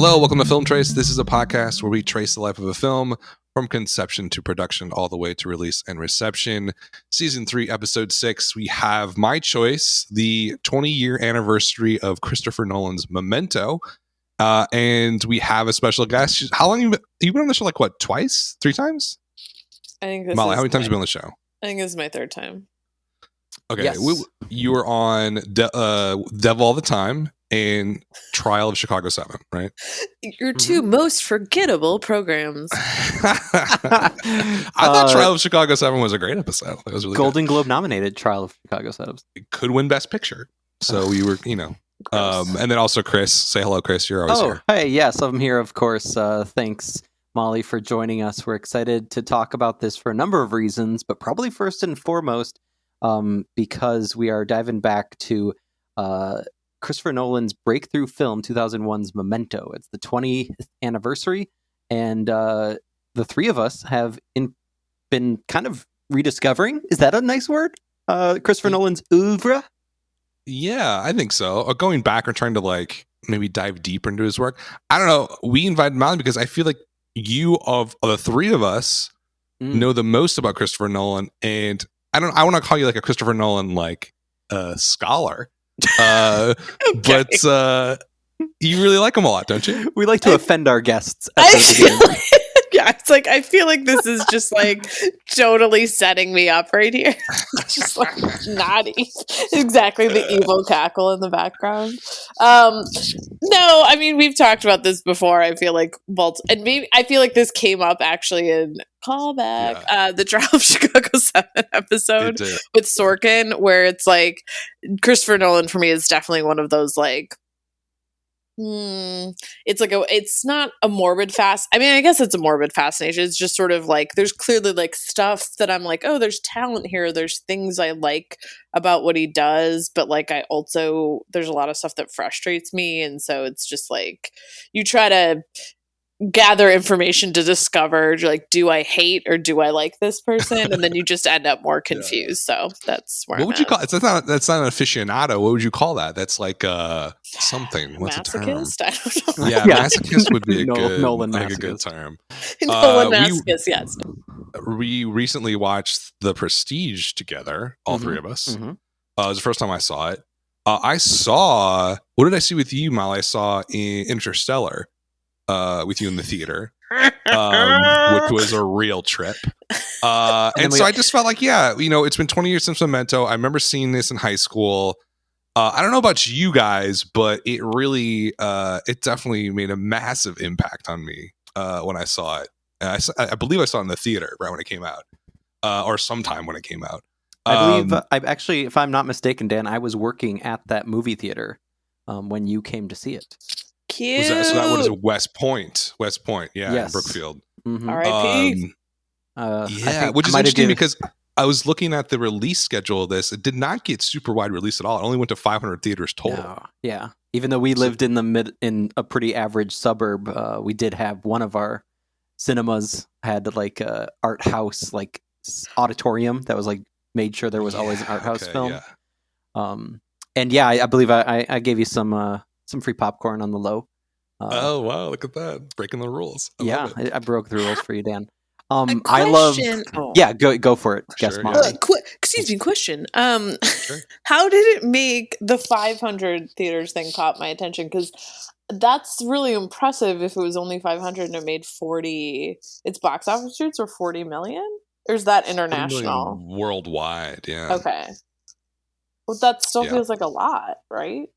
Hello, welcome to Film Trace. This is a podcast where we trace the life of a film from conception to production all the way to release and reception. Season 3, Episode 6, we have my choice, the 20-year anniversary of Christopher Nolan's Memento. And we have a special guest. How long have you been on the show? Like, what, twice? 3 times? I think this Molly, is how many times have you been on the show? I think this is my 3rd time. Okay, Yes. You were on Devil All the Time and Trial of Chicago 7, right? Your 2 most forgettable programs. I thought Trial of Chicago 7 was a great episode. It was really Golden Globe nominated Trial of Chicago 7. It could win Best Picture. So we were, and then also Chris. Say hello, Chris. You're always here. Hey, yes, I'm here, of course. Thanks, Molly, for joining us. We're excited to talk about this for a number of reasons, but probably first and foremost, because we are diving back to Christopher Nolan's breakthrough film, 2001's Memento. It's the 20th anniversary, and the 3 of us have been kind of rediscovering, is that a nice word? Christopher Nolan's oeuvre? Yeah, I think so. Or going back or trying to maybe dive deeper into his work. I don't know. We invited Molly because I feel like you of the 3 of us know the most about Christopher Nolan, and I want to call you like a Christopher Nolan scholar. Okay. But you really like him a lot, don't you? We like to offend our guests. I feel like this is just totally setting me up right here. Just naughty. Exactly the evil cackle in the background. No, I mean, we've talked about this before. I feel like and maybe I feel like this came up actually in callback, the Trial of Chicago 7 episode with Sorkin, where it's Christopher Nolan for me is definitely one of those it's not a morbid I guess it's a morbid fascination. It's just sort of there's clearly stuff that I'm oh, there's talent here. There's things I like about what he does, but I also, there's a lot of stuff that frustrates me. And so it's just you try to gather information to discover, do I hate or do I like this person? And then you just end up more confused. So that's where what would you call it? That's not an aficionado. What would you call that? That's something. What's masochist? a term? I don't know. Yeah, masochist would be a good Nolan a masochist. good term. Nolan masochist, yes. We recently watched The Prestige together, all 3 of us. It was the first time I saw it. What did I see with you, Molly? I saw Interstellar. With you in the theater, which was a real trip. And so I just felt it's been 20 years since Memento. I remember seeing this in high school. I don't know about you guys, but it really, it definitely made a massive impact on me when I saw it. And I believe I saw it in the theater right when it came out, or sometime when it came out. I believe, I've actually, if I'm not mistaken, Dan, I was working at that movie theater when you came to see it. Cute. So that what is it? West Point, yeah, yes. In Brookfield. R.I.P. Which is interesting because I was looking at the release schedule of this. It did not get super wide release at all. It only went to 500 theaters total. No, yeah, even though we lived in a pretty average suburb, we did have one of our cinemas had a art house auditorium that was made sure there was always an art house film. Yeah. And I believe I gave you some free popcorn on the low. Oh wow! Look at that, breaking the ruls. I broke the rules for you, Dan. I love. Yeah, go for it. Sure, Guess Molly. Excuse me. Question. Sure. How did it make the 500 theaters thing caught my attention? Because that's really impressive. If it was only 500 and it made 40, its box office roots were 40 million, or is that international? Worldwide, yeah. Okay. Well, that still feels like a lot, right?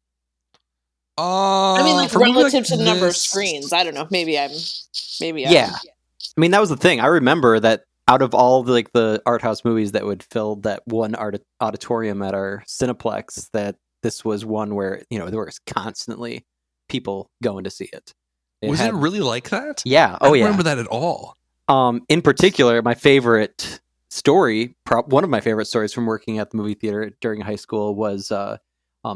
Relative to the number of screens. I don't know. Maybe I'm. Yeah. I mean, that was the thing. I remember that out of all the art house movies that would fill that one auditorium at our Cineplex, that this was one where there was constantly people going to see it. Was it really like that? Yeah. I don't remember that at all. In particular, my favorite story, one of my favorite stories from working at the movie theater during high school was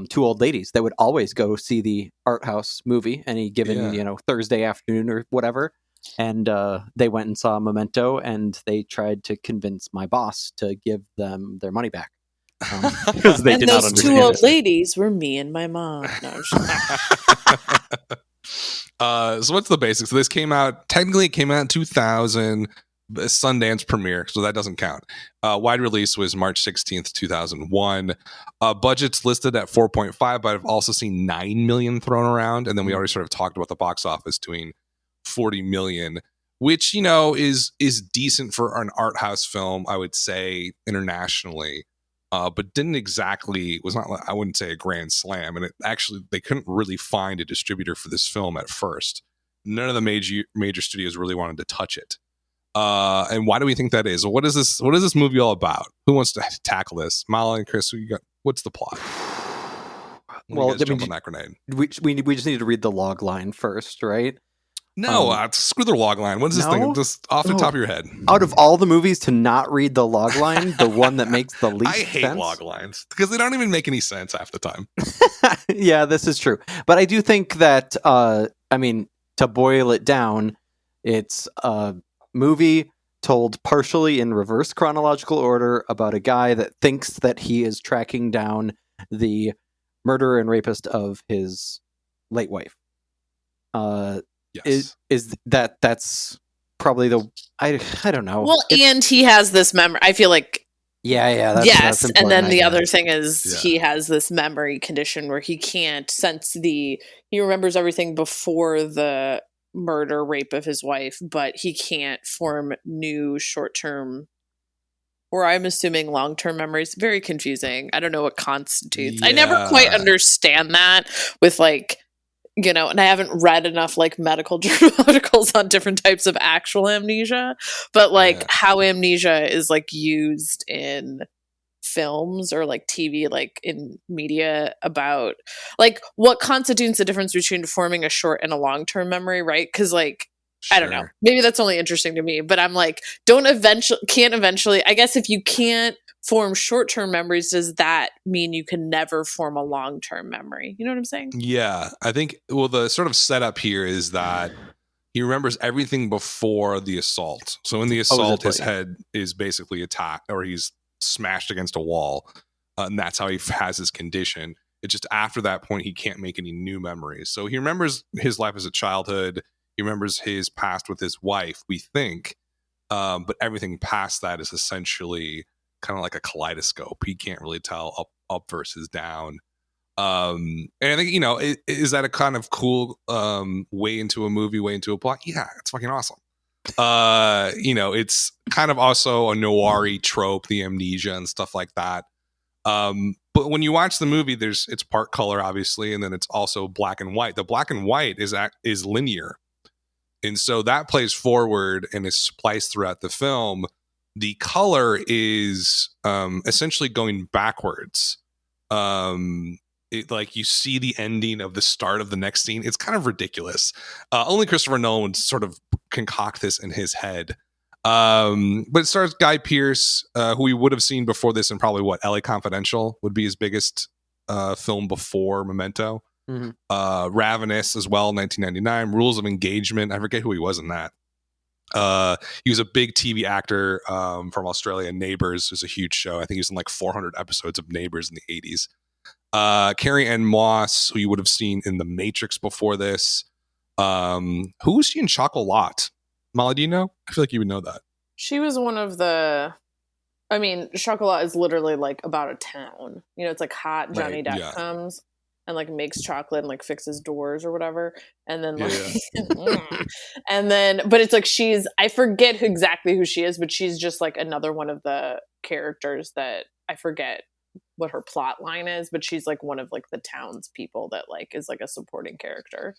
2 old ladies that would always go see the art house movie any given Thursday afternoon or whatever, and they went and saw Memento, and they tried to convince my boss to give them their money back because they did not understand. And those 2 old ladies were me and my mom. No, So what's the basics? So this technically it came out in 2000, Sundance premiere, so that doesn't count. Wide release was March 16th, 2001. Budget's listed at 4.5, but I've also seen 9 million thrown around. And then we already sort of talked about the box office doing 40 million, which, is decent for an art house film, I would say, internationally. But was not, I wouldn't say a grand slam. And they couldn't really find a distributor for this film at first. None of the major studios really wanted to touch it. And why do we think that is? What is this movie all about? Who wants to tackle this? Mala and Chris, what's the plot? Well, jump on that grenade. We just need to read the log line first, right? No, screw the log line. What is this thing? Just off the top of your head. Out of all the movies to not read the log line, the one that makes the least sense? I hate log lines because they don't even make any sense half the time. Yeah, this is true. But I do think that, to boil it down, it's a movie told partially in reverse chronological order about a guy that thinks that he is tracking down the murderer and rapist of his late wife. Yes. Is that's probably I don't know. Well, and he has this memory. I feel like that's and then the other thing is he has this memory condition where he can't sense he remembers everything before the murder, rape of his wife, but he can't form new short-term, or I'm assuming long-term memories. Very confusing. I don't know what constitutes. I never quite understand that with and I haven't read enough medical journal articles on different types of actual amnesia, but how amnesia is used in films or TV, in media, about what constitutes the difference between forming a short and a long-term memory, right? Because I don't know, maybe that's only interesting to me, but I'm can't eventually, I guess if you can't form short-term memories, does that mean you can never form a long-term memory? You know what I'm saying? Yeah, I think, the sort of setup here is that he remembers everything before the assault. So in the assault, his head is basically attacked, or he's smashed against a wall, and that's how he has his condition. It's just after that point, he can't make any new memories. So he remembers his life as a childhood. He remembers his past with his wife, we think, but everything past that is essentially kind of like a kaleidoscope. He can't really tell up versus down. And I think, is that a kind of cool way into a movie, way into a plot? Yeah, it's fucking awesome. It's kind of also a noir-y trope, the amnesia and stuff like that. But when you watch the movie, it's part color, obviously, and then it's also black and white. The black and white is linear. And so that plays forward and is spliced throughout the film. The color is essentially going backwards. You see the ending of the start of the next scene. It's kind of ridiculous. Only Christopher Nolan would sort of concoct this in his head. But it stars Guy Pearce, who we would have seen before this in probably LA Confidential would be his biggest film before Memento. Mm-hmm. Ravenous as well, 1999. Rules of Engagement. I forget who he was in that. He was a big TV actor from Australia. Neighbours was a huge show. I think he was in 400 episodes of Neighbours in the 80s. Carrie-Anne Moss, who you would have seen in The Matrix before this. Who was she in Chocolat? Molly, do you know? I feel like you would know that. She was one of the... I mean, Chocolat is literally about a town. It's hot. Johnny Depp comes and makes chocolate and fixes doors or whatever, and then and then, but it's she's, I forget exactly who she is, but she's just another one of the characters that I forget what her plot line is, but she's one of the townspeople that is a supporting character.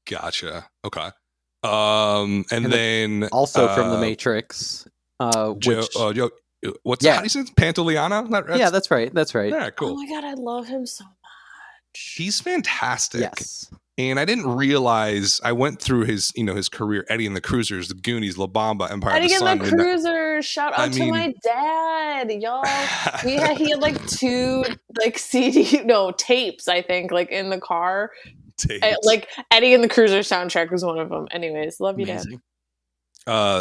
Gotcha. Okay. And then also from The Matrix, how do you say it? Pantoliano? Yeah, that's right. Yeah, cool. Oh my god, I love him so much. He's fantastic. Yes. And I didn't realize, I went through his career, Eddie and the Cruisers, The Goonies, La Bamba, Empire of the Sun. Eddie and the Cruisers, shout out to my dad, y'all. He had 2 tapes, I think, in the car. Eddie and the Cruiser soundtrack was one of them. Anyways, love you, Dad.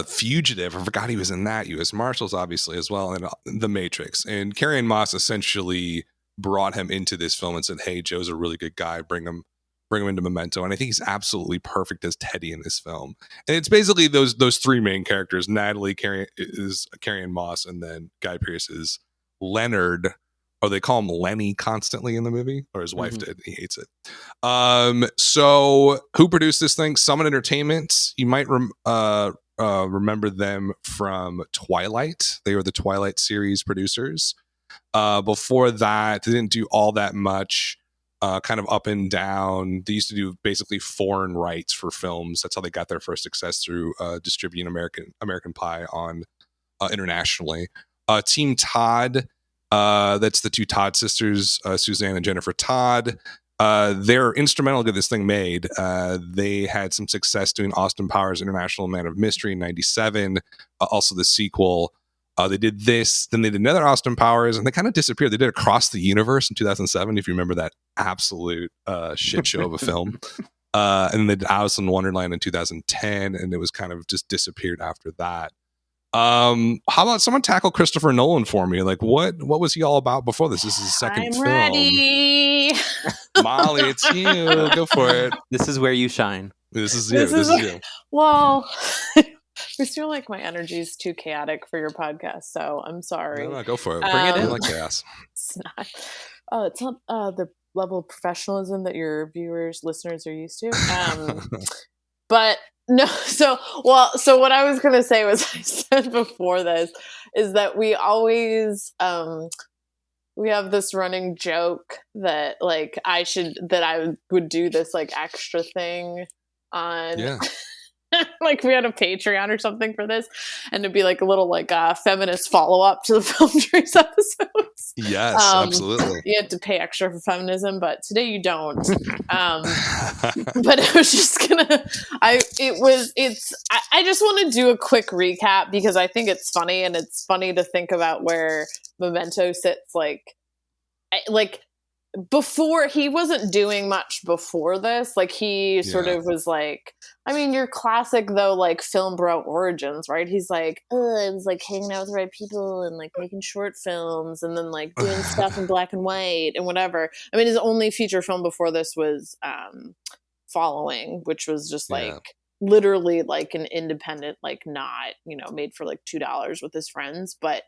Fugitive, I forgot he was in that. U.S. Marshals, obviously, as well, and The Matrix. And Carrie-Anne Moss essentially brought him into this film and said, hey, Joe's a really good guy, bring him bring him into Memento, and I think he's absolutely perfect as Teddy in this film. And it's basically those three main characters. Natalie Carrie-Anne Moss, and then Guy Pearce is Leonard, or they call him Lenny constantly in the movie, or his wife did. He hates it. So who produced this thing? Summit Entertainment. You might remember them from Twilight. They were the Twilight series producers. Before that, they didn't do all that much. Kind of up and down. They used to do basically foreign rights for films. That's how they got their first success, through distributing American Pie on internationally. Team Todd, that's the two Todd sisters, Suzanne and Jennifer Todd. They're instrumental to get this thing made. They had some success doing Austin Powers International Man of Mystery in 97, also the sequel. They did this, then they did another Austin Powers, and they kind of disappeared. They did Across the Universe in 2007, if you remember that absolute shit show of a film. And then they did Alice in Wonderland in 2010, and it was kind of just disappeared after that. How about someone tackle Christopher Nolan for me? Like, what was he all about before this? This is his second film. Ready. Molly, it's you. Go for it. This is where you shine. This is you. This is you. Well, I feel like my energy is too chaotic for your podcast, so I'm sorry. No, go for it. Bring it in like chaos. It's not the level of professionalism that your viewers, listeners are used to. But no, so what I was going to say was, I said before this, is that we always, we have this running joke that like I would do this like extra thing on, like we had a Patreon or something for this, and it'd be like a little like feminist follow-up to the Film Trees episodes. Yes, absolutely. You had to pay extra for feminism, but today you don't. But I was just gonna, I just want to do a quick recap, because I think it's funny, and it's funny to think about where Memento sits, like before. He wasn't doing much before this. Like he sort of was like, I mean, your classic though, like film bro origins, right? He's like, I was like hanging out with the right people and like making short films, and then like doing stuff in black and white and whatever. I mean, his only feature film before this was Following, which was just like literally like an independent, like not, made for like $2 with his friends. But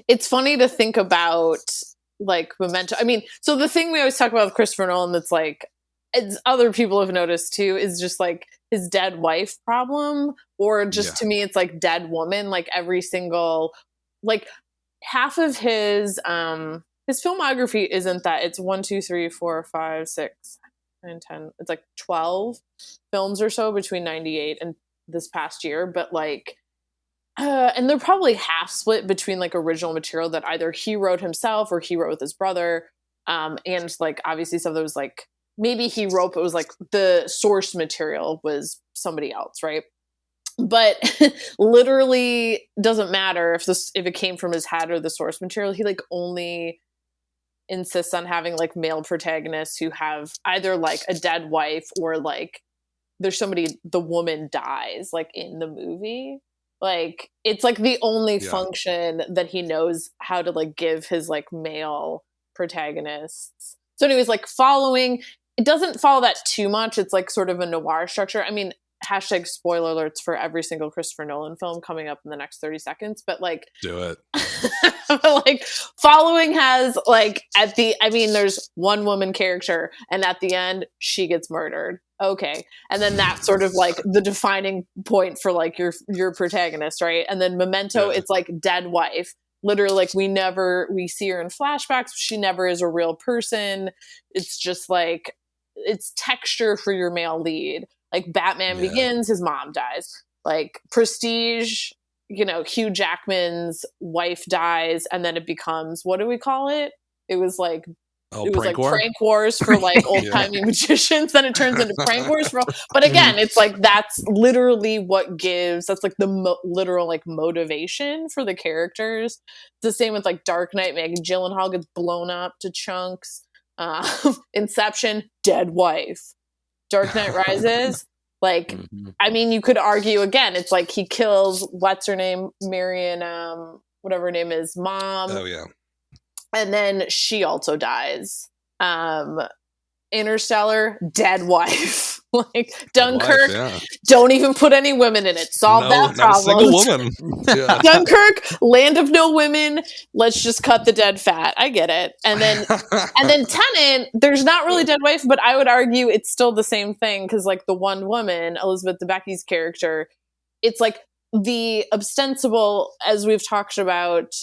it's funny to think about like Memento. I mean, so the thing we always talk about with Christopher Nolan that's like, as other people have noticed too, is just like his dead wife problem, or just to me, it's like dead woman. Like every single, like half of his filmography isn't that. It's 1, 2, 3, 4, 5, 6, 9, 10. It's like 12 films or so between 98 and this past year. But like, and they're probably half split between like original material that either he wrote himself or he wrote with his brother. And like obviously some of those like maybe he wrote, but it was like the source material was somebody else, right? But literally doesn't matter if it came from his head or the source material. He like only insists on having like male protagonists who have either like a dead wife, or like there's somebody, the woman dies like in the movie. Like it's like the only function that he knows how to like give his like male protagonists. So anyways, like Following, it doesn't follow that too much. It's like sort of a noir structure. I mean, hashtag spoiler alerts for every single Christopher Nolan film coming up in the next 30 seconds. But like, do it. But like Following has like there's one woman character, and at the end she gets murdered. Okay. And then that's sort of like the defining point for like your protagonist, right? And then Memento, it's like dead wife. Literally, like we see her in flashbacks. She never is a real person. It's just like, it's texture for your male lead. Like Batman Begins, his mom dies. Like Prestige, Hugh Jackman's wife dies, and then it becomes, what do we call it? It was like, prank wars for like old-timey magicians. Then it turns into prank wars for, but again, it's like, that's literally what gives, that's like the literal like motivation for the characters. It's the same with like Dark Knight. Maggie Gyllenhaal gets blown up to chunks. Inception, dead wife. Dark Knight Rises, like, I mean, you could argue again, it's like he kills, what's her name? Marion, whatever her name is, mom. Oh yeah. And then she also dies. Interstellar, dead wife. Like Dunkirk, Wife, don't even put any women in it. Solve that problem. Not a single woman. Yeah. Dunkirk, land of no women. Let's just cut the dead fat. I get it. And then Tenet, there's not really dead wife, but I would argue it's still the same thing because like the one woman, Elizabeth Debicki's character, it's like the ostensible, as we've talked about,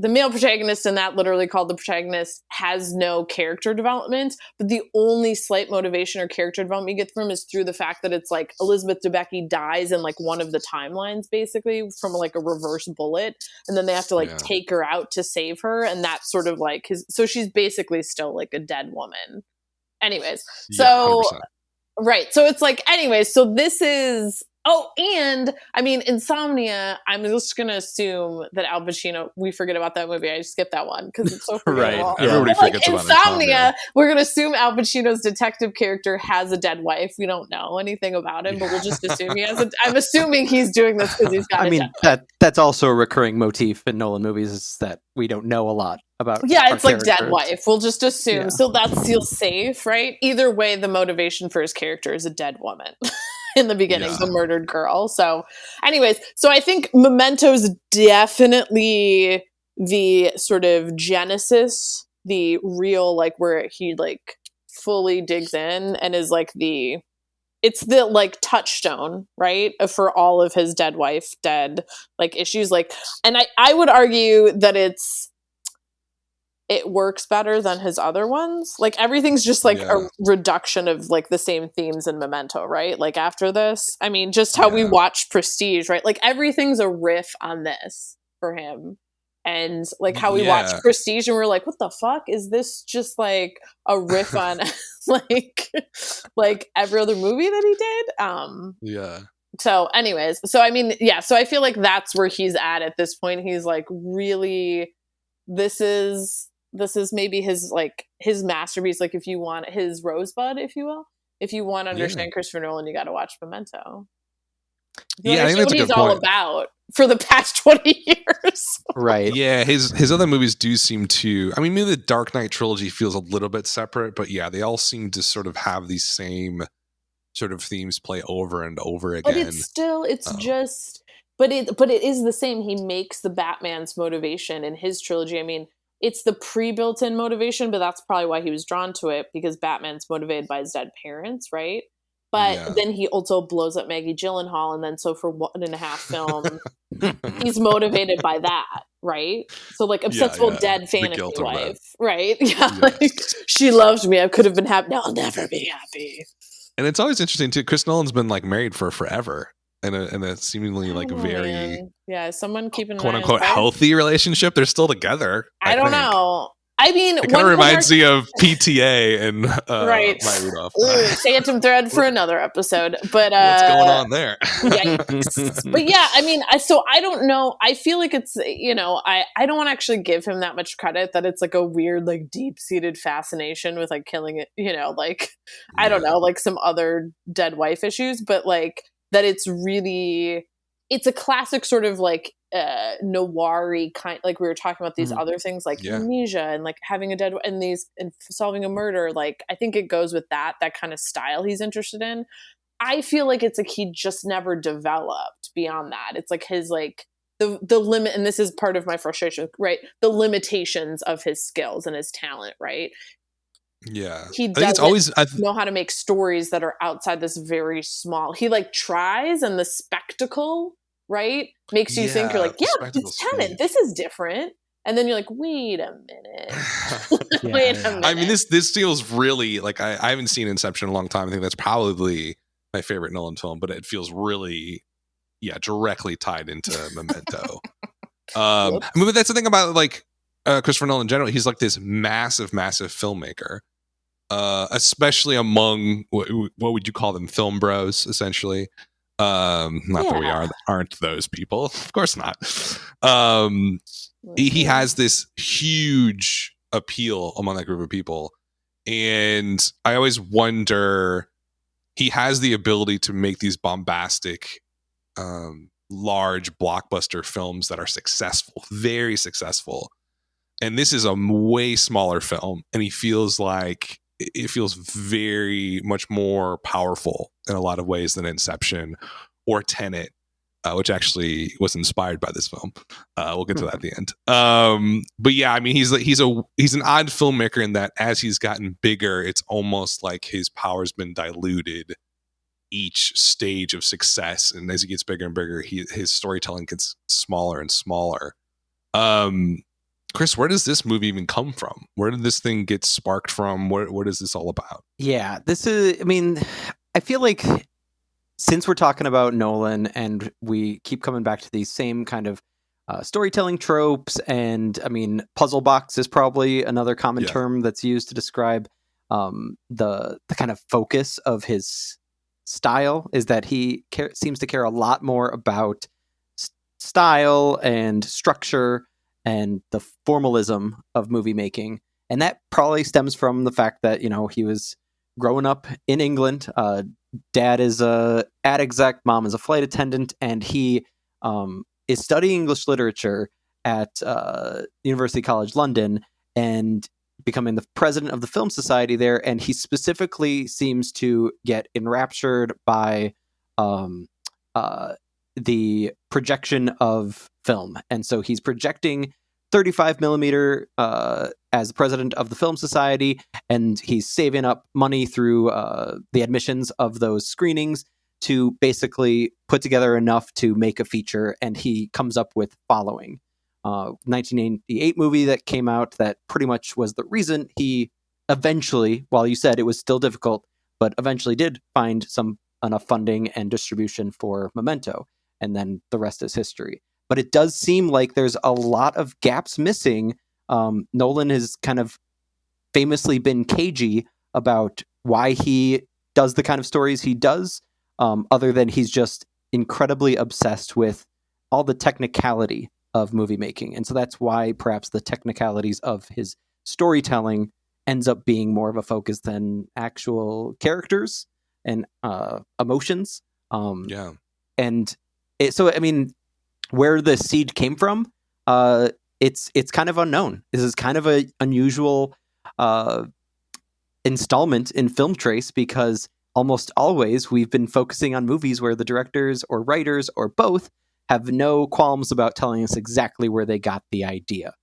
the male protagonist, and that literally called the protagonist, has no character development, but the only slight motivation or character development you get from him is through the fact that it's like Elizabeth Debicki dies in like one of the timelines, basically from like a reverse bullet, and then they have to like take her out to save her, and that's sort of like his. So she's basically still like a dead woman. Anyways, so 100%. Right, so it's like, anyways, so this is. Oh, and I mean, Insomnia, I'm just going to assume that Al Pacino, we forget about that movie. I skipped that one because it's so forgettable. Right. Everybody forgets about Insomnia. We're going to assume Al Pacino's detective character has a dead wife. We don't know anything about him, but we'll just assume he has I'm assuming he's doing this because he's got dead wife. That's also a recurring motif in Nolan movies, is that we don't know a lot about. Yeah, it's like dead wife. We'll just assume. Yeah. So that feels safe, right? Either way, the motivation for his character is a dead woman. In the beginning, the murdered girl. So anyways, so I think Memento's definitely the sort of genesis, the real, like where he like fully digs in and is like it's the like touchstone, right? For all of his dead wife, dead like issues. Like, and I would argue that it works better than his other ones. Like everything's just like a reduction of like the same themes in Memento, right? Like after this, I mean, just how we watch Prestige, right? Like everything's a riff on this for him. And like how we watch Prestige and we're like, what the fuck? Is this just like a riff on like every other movie that he did? So anyways, so I mean, so I feel like that's where he's at this point. He's like, really, this is maybe his like his masterpiece. Like if you want his rosebud, if you will, if you want to understand Christopher Nolan, you got to watch Memento. I think that's what he's all about for the past 20 years. Right. Yeah, his other movies do seem to. I mean, maybe the Dark Knight trilogy feels a little bit separate, but they all seem to sort of have these same sort of themes play over and over again. But it's just. But it is the same. He makes the Batman's motivation in his trilogy. I mean, it's the pre-built-in motivation, but that's probably why he was drawn to it, because Batman's motivated by his dead parents, right? But then he also blows up Maggie Gyllenhaal, and then so for 1.5 film, he's motivated by that, right? So like obsessive dead fantasy wife, right? Like, she loved me. I could have been happy. No, I'll never be happy. And it's always interesting too. Chris Nolan's been like married for forever. In a seemingly like very someone keeping an quote unquote healthy relationship. They're still together. I don't know. I mean, it kind of reminds me of PTA and Maya Rudolph. Phantom Thread for another episode. But what's going on there? But I mean, so I don't know. I feel like it's I don't want to actually give him that much credit that it's like a weird like deep seated fascination with like killing it. Like I don't know, like some other dead wife issues, but like. That it's a classic sort of like noir-y kind, like we were talking about these other things like amnesia and like having a dead and solving a murder. Like I think it goes with that kind of style he's interested in. I feel like it's like he just never developed beyond that. It's like his like the limit, and this is part of my frustration, right? The limitations of his skills and his talent, right? He doesn't know how to make stories that are outside this very small. He like tries, and the spectacle, right, makes you think you're like, it's Tenet. This is different, and then you're like, wait a minute, wait a minute. I mean, this feels really like I haven't seen Inception in a long time. I think that's probably my favorite Nolan film, but it feels really, directly tied into Memento. I mean, but that's the thing about like. Christopher Nolan in general, he's like this massive filmmaker, especially among what would you call them, film bros, essentially. Not that we aren't those people, of course not. He has this huge appeal among that group of people, and I always wonder, he has the ability to make these bombastic, large blockbuster films that are successful, very successful. And this is a way smaller film, and he feels like it feels very much more powerful in a lot of ways than Inception or Tenet, which actually was inspired by this film. We'll get to that at the end. But yeah, I mean, he's an odd filmmaker in that as he's gotten bigger, it's almost like his power's been diluted each stage of success, and as he gets bigger and bigger, his storytelling gets smaller and smaller. Chris, where does this movie even come from? Where did this thing get sparked from? What is this all about? Yeah, this is, I mean, I feel like since we're talking about Nolan and we keep coming back to these same kind of storytelling tropes, and I mean, puzzle box is probably another common term that's used to describe the kind of focus of his style, is that he seems to care a lot more about style and structure and the formalism of movie making. And that probably stems from the fact that, you know, he was growing up in England. Dad is a ad exec, mom is a flight attendant, and he is studying English literature at University College London and becoming the president of the Film Society there. And he specifically seems to get enraptured by the projection of film. And so he's projecting 35 millimeter as president of the Film Society, and he's saving up money through the admissions of those screenings to basically put together enough to make a feature. And he comes up with Following, 1988 movie that came out that pretty much was the reason he eventually, while you said it was still difficult, but eventually did find enough funding and distribution for Memento. And then the rest is history. But it does seem like there's a lot of gaps missing. Nolan has kind of famously been cagey about why he does the kind of stories he does, other than he's just incredibly obsessed with all the technicality of movie making. And so that's why perhaps the technicalities of his storytelling ends up being more of a focus than actual characters and emotions. And so, I mean, where the seed came from, it's kind of unknown. This is kind of an unusual installment in Film Trace, because almost always we've been focusing on movies where the directors or writers or both have no qualms about telling us exactly where they got the idea.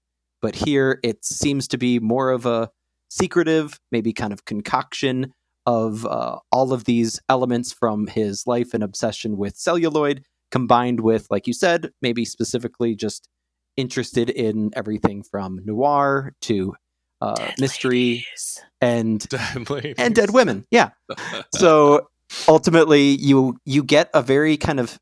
But here it seems to be more of a secretive, maybe kind of concoction of all of these elements from his life and obsession with celluloid, combined with, like you said, maybe specifically just interested in everything from noir to mystery and dead women. Yeah. So ultimately you get a very kind of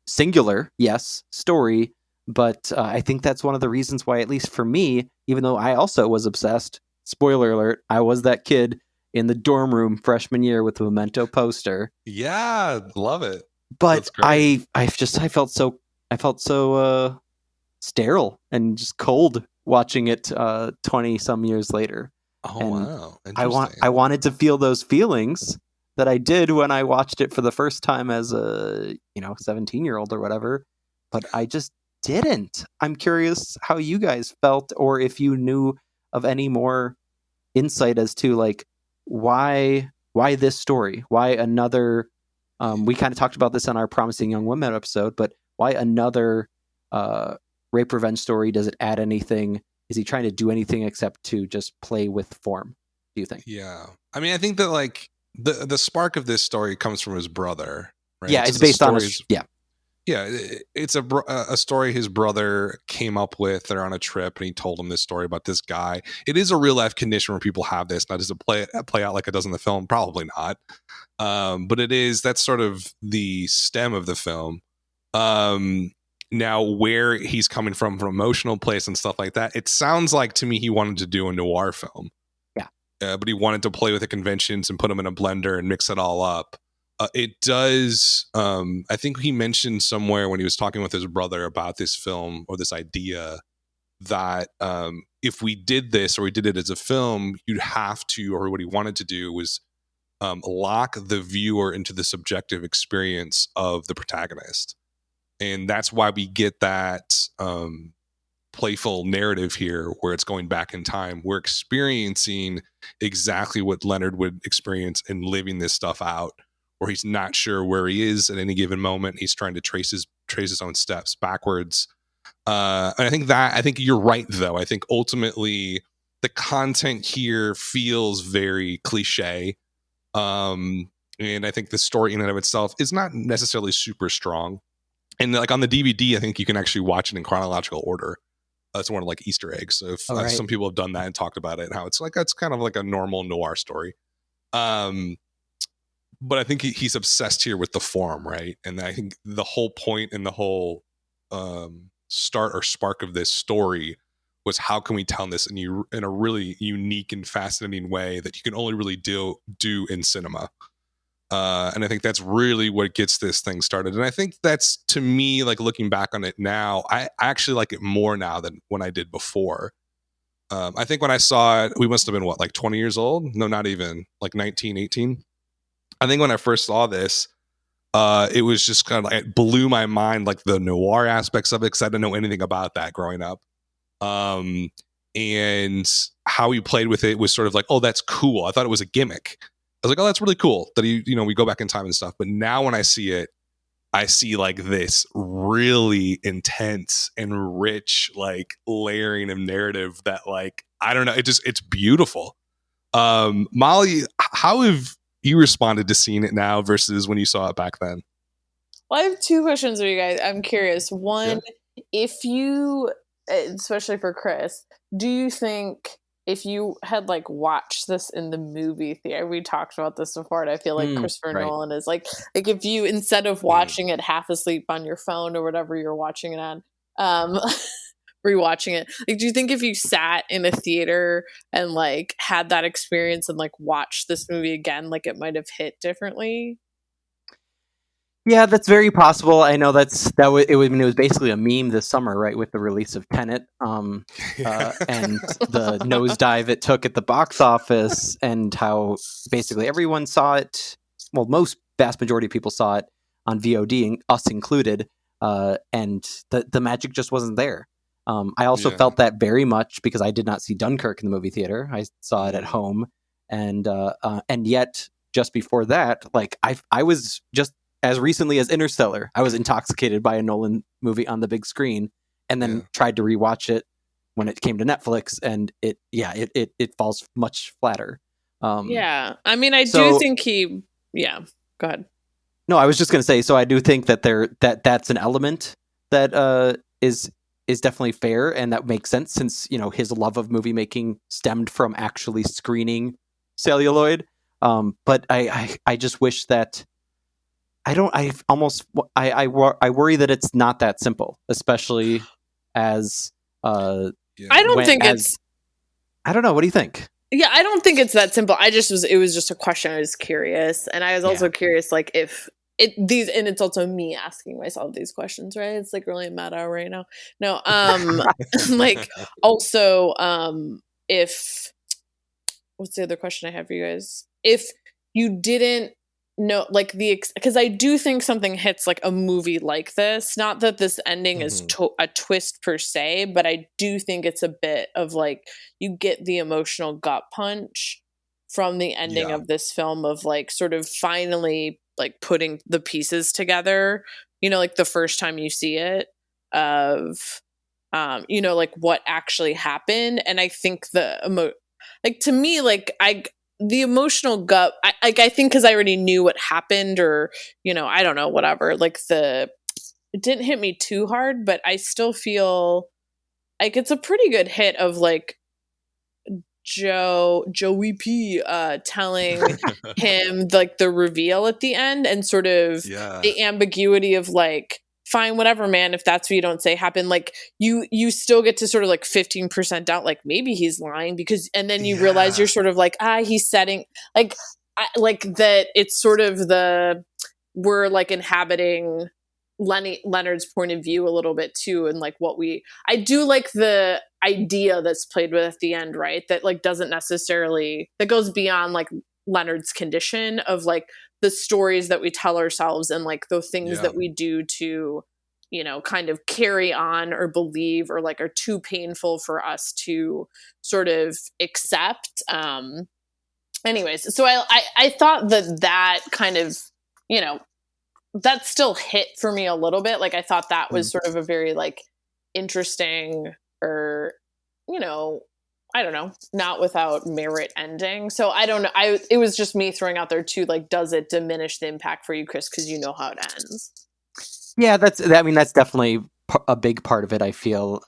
singular, yes, story. But I think that's one of the reasons why, at least for me, even though I also was obsessed, spoiler alert, I was that kid in the dorm room freshman year with the Memento poster. Yeah, love it. But I felt so sterile and just cold watching it 20 some years later. Oh, and wow. I wanted to feel those feelings that I did when I watched it for the first time as a 17-year-old or whatever, but I just didn't. I'm curious how you guys felt, or if you knew of any more insight as to like why this story, why another. We kind of talked about this on our Promising Young Women episode, but why another rape revenge story? Does it add anything? Is he trying to do anything except to just play with form, do you think? Yeah. I mean, I think that like the spark of this story comes from his brother, right? Yeah, it's based on Yeah, it's a story his brother came up with. They're on a trip, and he told him this story about this guy. It is a real life condition where people have this. Now, does it play out like it does in the film? Probably not. But that's sort of the stem of the film. Now, where he's coming from emotional place and stuff like that, it sounds like to me he wanted to do a noir film. Yeah. But he wanted to play with the conventions and put them in a blender and mix it all up. It does. I think he mentioned somewhere when he was talking with his brother about this film or this idea that if we did this or we did it as a film, you'd have to, or what he wanted to do was lock the viewer into the subjective experience of the protagonist. And that's why we get that playful narrative here where it's going back in time. We're experiencing exactly what Leonard would experience in living this stuff out, where he's not sure where he is at any given moment. He's trying to trace his own steps backwards. And I think you're right, though. I think ultimately the content here feels very cliche. And I think the story in and of itself is not necessarily super strong. And like on the DVD, I think you can actually watch it in chronological order. It's one of like Easter eggs. So some people have done that and talked about it and how it's kind of like a normal noir story. But I think he's obsessed here with the form, right? And I think the whole point and the whole start or spark of this story was how can we tell this in a really unique and fascinating way that you can only really do in cinema. And I think that's really what gets this thing started. And I think that's, to me, like looking back on it now, I actually like it more now than when I did before. I think when I saw it, we must have been like 20 years old? No, not even, like 19, 18. I think when I first saw this, it was just kind of like, it blew my mind, like the noir aspects of it, because I didn't know anything about that growing up. And how he played with it was sort of like, oh, that's cool. I thought it was a gimmick. I was like, oh, that's really cool that we go back in time and stuff. But now when I see it, I see like this really intense and rich, like layering of narrative that, like, I don't know, it's beautiful. Molly, how have you responded to seeing it now versus when you saw it back then? Well, I have two questions for you guys. I'm curious. One, if you, especially for Chris, do you think if you had like watched this in the movie theater, we talked about this before, and I feel like Christopher Nolan is like if you, instead of watching it half asleep on your phone or whatever you're watching it on, rewatching it, like, do you think if you sat in a theater and like had that experience and like watched this movie again, like it might have hit differently? Yeah, that's very possible. I know it was basically a meme this summer, right, with the release of Tenet, and the nosedive it took at the box office, and how basically everyone saw it. Well, vast majority of people saw it on VOD, us included, and the magic just wasn't there. I also felt that very much because I did not see Dunkirk in the movie theater. I saw it at home, and yet just before that, like I was just, as recently as Interstellar, I was intoxicated by a Nolan movie on the big screen, and then tried to rewatch it when it came to Netflix, and it falls much flatter. I mean, I do think go ahead. No, I was just going to say, so I do think that that's an element that is definitely fair, and that makes sense since his love of movie making stemmed from actually screening celluloid. But I just wish that. I worry that it's not that simple, especially as I don't think it's. I don't know. What do you think? Yeah, I don't think it's that simple. It was just a question. I was curious, and I was also curious, like, if and it's also me asking myself these questions, right? It's like really meta right now. No, like also, if what's the other question I have for you guys? If you didn't know, like because I do think something hits like a movie like this. Not that this ending is a twist per se, but I do think it's a bit of like you get the emotional gut punch from the ending of this film of like sort of finally like putting the pieces together. Like the first time you see it of, like what actually happened, and I think like to me, like the emotional gut, I think because I already knew what happened, or I don't know, whatever. Like it didn't hit me too hard, but I still feel like it's a pretty good hit of like Joey P telling him like the reveal at the end, and sort of the ambiguity of like, fine, whatever, man, if that's what you don't say happened, like you still get to sort of like 15% doubt, like maybe he's lying, because, and then you realize you're sort of like, he's setting like that. It's sort of we're like inhabiting Leonard's point of view a little bit too, and like I do like the idea that's played with at the end, right? That like doesn't necessarily, that goes beyond like Leonard's condition of like the stories that we tell ourselves and like the things that we do to kind of carry on or believe, or like are too painful for us to sort of accept. Anyways, so I thought that kind of, that still hit for me a little bit. Like I thought that was sort of a very like interesting, or, I don't know, not without merit ending. So I don't know. It was just me throwing out there too, like, does it diminish the impact for you, Chris? Because you know how it ends. Yeah, that's definitely a big part of it, I feel,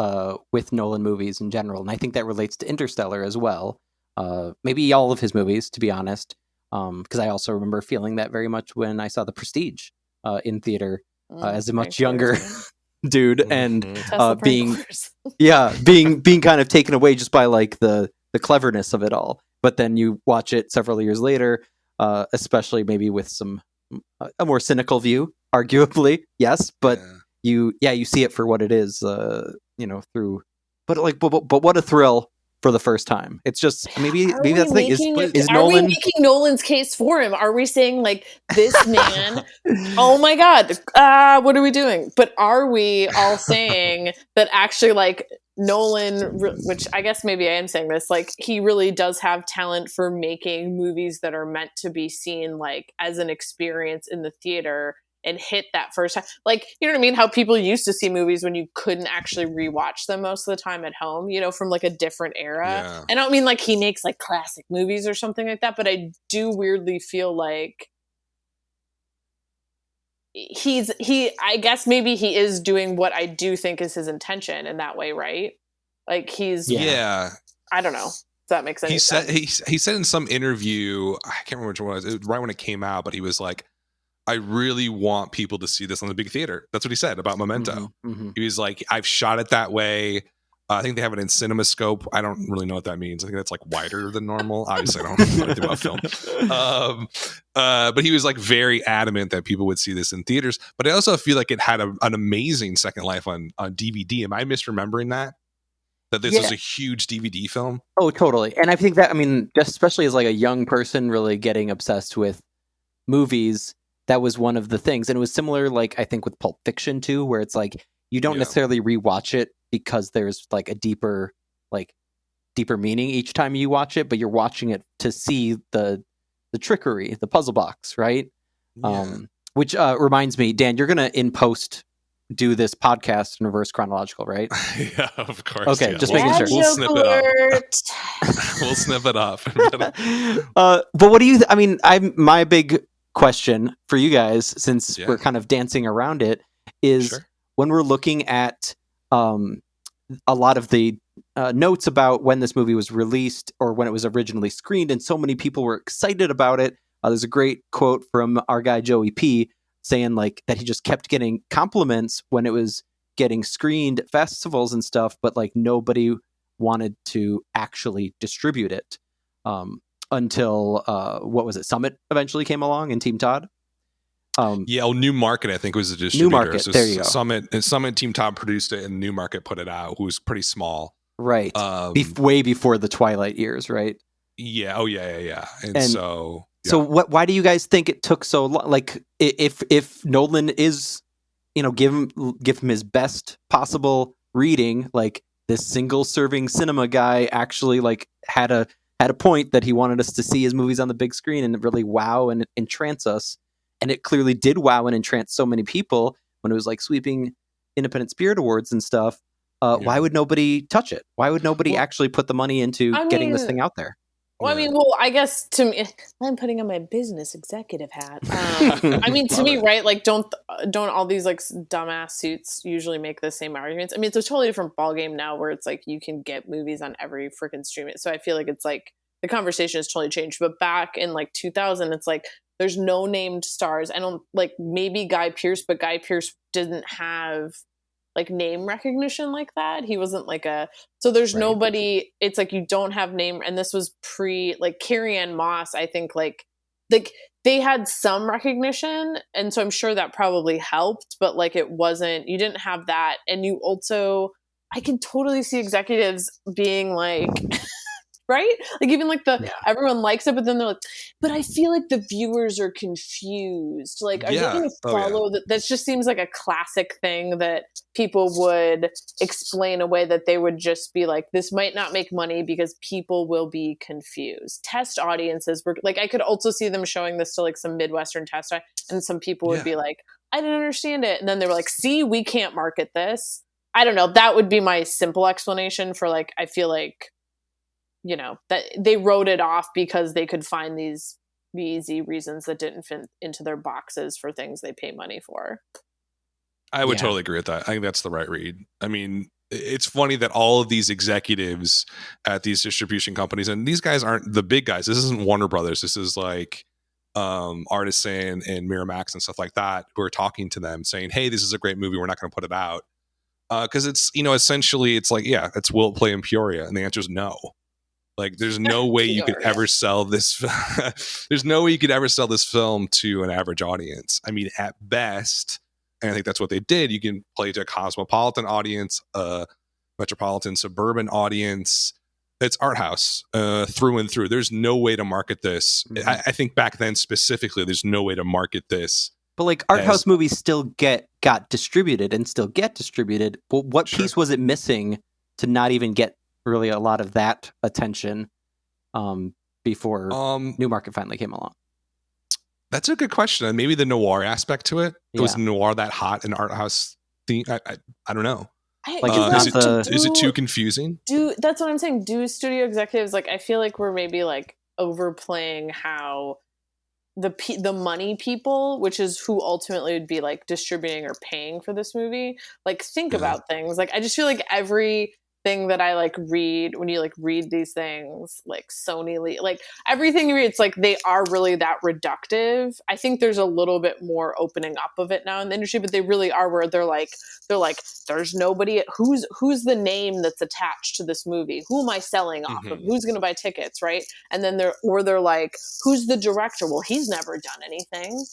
with Nolan movies in general. And I think that relates to Interstellar as well. Maybe all of his movies, to be honest. Because I also remember feeling that very much when I saw The Prestige in theater as a much younger dude, and being kind of taken away just by like the cleverness of it all. But then you watch it several years later, especially maybe with a more cynical view, arguably, yes, but you see it for what it is, through. But what a thrill for the first time. It's just maybe that's the thing. Is Nolan? Are we making Nolan's case for him? Are we saying like this man? Oh my God, what are we doing? But are we all saying that actually like Nolan, which I guess maybe I am saying this, like he really does have talent for making movies that are meant to be seen like as an experience in the theater and hit that first time. Like, you know what I mean? How people used to see movies when you couldn't actually rewatch them most of the time at home, from like a different era. Yeah. I don't mean like he makes like classic movies or something like that, but I do weirdly feel like I guess maybe he is doing what I do think is his intention in that way, right? Like yeah. I don't know. Does that make sense? He said in some interview, I can't remember which one it was right when it came out, but he was like, I really want people to see this on the big theater. That's what he said about Memento. He was like, I've shot it that way. I think they have it in Cinescope. I don't really know what that means. I think that's like wider than normal. Obviously, I don't know anything about film. But he was like very adamant that people would see this in theaters. But I also feel like it had an amazing second life on DVD. Am I misremembering that? That this was a huge DVD film? Oh, totally. And I think that, just especially as like a young person really getting obsessed with movies, that was one of the things. And it was similar, like, I think with Pulp Fiction too, where it's like, you don't necessarily rewatch it because there's like a deeper meaning each time you watch it, but you're watching it to see the trickery, the puzzle box, right? Yeah. Which reminds me, Dan, you're going to in post do this podcast in reverse chronological, right? Yeah, of course. Okay, just making sure. We'll snip it up. We'll snip it up. But what do you? My big question for you guys, since we're kind of dancing around it, is when we're looking at a lot of the notes about when this movie was released or when it was originally screened, and so many people were excited about it. There's a great quote from our guy Joey P saying like that he just kept getting compliments when it was getting screened at festivals and stuff, but like nobody wanted to actually distribute it until what was it? Summit eventually came along and Team Todd. New Market I think was the distributor. New Market, so there you go. Summit Team Todd produced it, and New Market put it out, who was pretty small, right? Way before the Twilight years, right? Yeah. Oh yeah. And so. Yeah. So why do you guys think it took so long? Like if Nolan is, give him his best possible reading, like this single serving cinema guy actually like had a point that he wanted us to see his movies on the big screen and really wow and entrance us. And it clearly did wow and entrance so many people when it was like sweeping Independent Spirit Awards and stuff. Why would nobody touch it? Why would nobody actually put the money into getting this thing out there? Well, I guess to me, I'm putting on my business executive hat. To me, right? Like, don't all these like dumbass suits usually make the same arguments? It's a totally different ballgame now, where it's like you can get movies on every freaking stream. So I feel like it's like the conversation has totally changed. But back in like 2000, it's like there's no named stars. I don't like maybe Guy Pearce, but Guy Pearce didn't have like name recognition like that. He wasn't like so there's nobody, it's like you don't have name. And this was pre like Carrie-Anne Moss, I think like they had some recognition. And so I'm sure that probably helped, but like you didn't have that. And you also, I can totally see executives being like, right? Like even like everyone likes it, but then they're like, but I feel like the viewers are confused. Like, are they going to follow that? That just seems like a classic thing that people would explain away, that they would just be like, this might not make money because people will be confused. Test audiences were like, I could also see them showing this to like some Midwestern test, and some people would be like, I didn't understand it. And then they were like, see, we can't market this. I don't know. That would be my simple explanation for like, I feel like, you know, that they wrote it off because they could find these easy reasons that didn't fit into their boxes for things they pay money for. I would totally agree with that. I think that's the right read. I mean, it's funny that all of these executives at these distribution companies, and these guys aren't the big guys. This isn't Warner Brothers. This is like Artisan and Miramax and stuff like that, who are talking to them saying, hey, this is a great movie. We're not going to put it out. Because it's, you know, essentially it's like, yeah, it's will it play in Peoria? And the answer is no. Like, there's no way you could ever sell this. There's no way you could ever sell this film to an average audience. I mean, at best, and I think that's what they did, you can play to a cosmopolitan audience, a metropolitan suburban audience. It's art house through and through. There's no way to market this. Mm-hmm. I think back then specifically, there's no way to market this. But like art house movies still got distributed and still get distributed. But what piece was it missing to not even get really a lot of that attention before Newmarket finally came along? That's a good question. Maybe the noir aspect to it. Was noir that hot in art house theme? I don't know. Is it too confusing? That's what I'm saying. Do studio executives, like, I feel like we're maybe like overplaying how the money people, which is who ultimately would be like distributing or paying for this movie, like think about things. Like, I just feel like every thing that I like read, when you like read these things, like Sony, like everything you read, it's like they are really that reductive. I think there's a little bit more opening up of it now in the industry, but they really are, where they're like there's nobody who's the name that's attached to this movie, who am I selling off of, who's going to buy tickets, right? And then they're like, who's the director? Well, he's never done anything.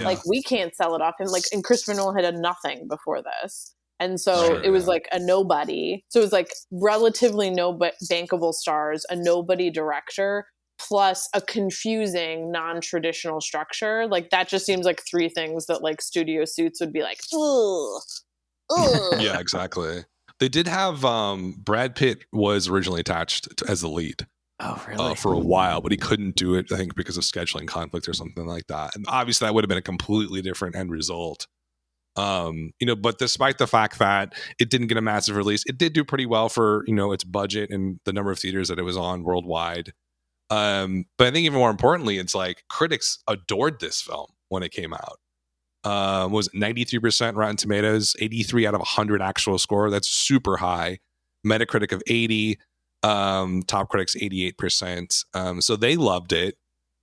Like, we can't sell it off him. Like, and Christopher Nolan had done nothing before this. And so it was like a nobody. So it was like relatively no bankable stars, a nobody director, plus a confusing non-traditional structure. Like, that just seems like three things that like Studio Suits would be like, ugh. Yeah, exactly. They did have Brad Pitt was originally attached as the lead. Oh, really? For a while, but he couldn't do it, I think, because of scheduling conflict or something like that. And obviously that would have been a completely different end result. But despite the fact that it didn't get a massive release, it did do pretty well for, its budget and the number of theaters that it was on worldwide. But I think even more importantly, it's like critics adored this film when it came out. Was 93% Rotten Tomatoes, 83 out of 100 actual score. That's super high. Metacritic of 80, top critics 88%. So they loved it.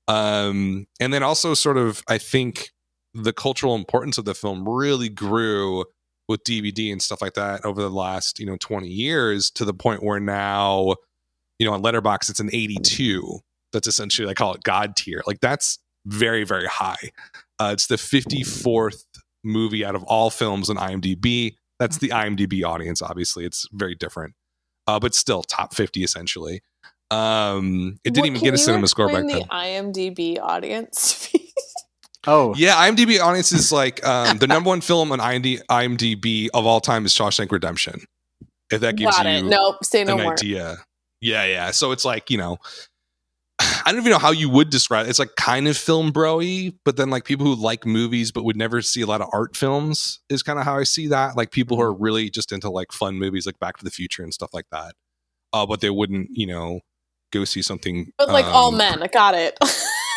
And then also sort of, I think, the cultural importance of the film really grew with DVD and stuff like that over the last 20 years, to the point where now on Letterboxd it's an 82. That's essentially, I call it God tier. Like, that's very, very high. It's the 54th movie out of all films on IMDb. That's the IMDb audience. Obviously it's very different, but still top 50 essentially. It didn't even get a cinema score back then. The IMDb audience. Oh yeah, IMDb audience is like the number one film on IMDb of all time is Shawshank Redemption. If that gives you an idea. Yeah. So it's like, I don't even know how you would describe it. It's like kind of film bro-y, but then like people who like movies but would never see a lot of art films is kind of how I see that. Like people who are really just into like fun movies like Back to the Future and stuff like that. But they wouldn't, go see something. But like all men, I got it.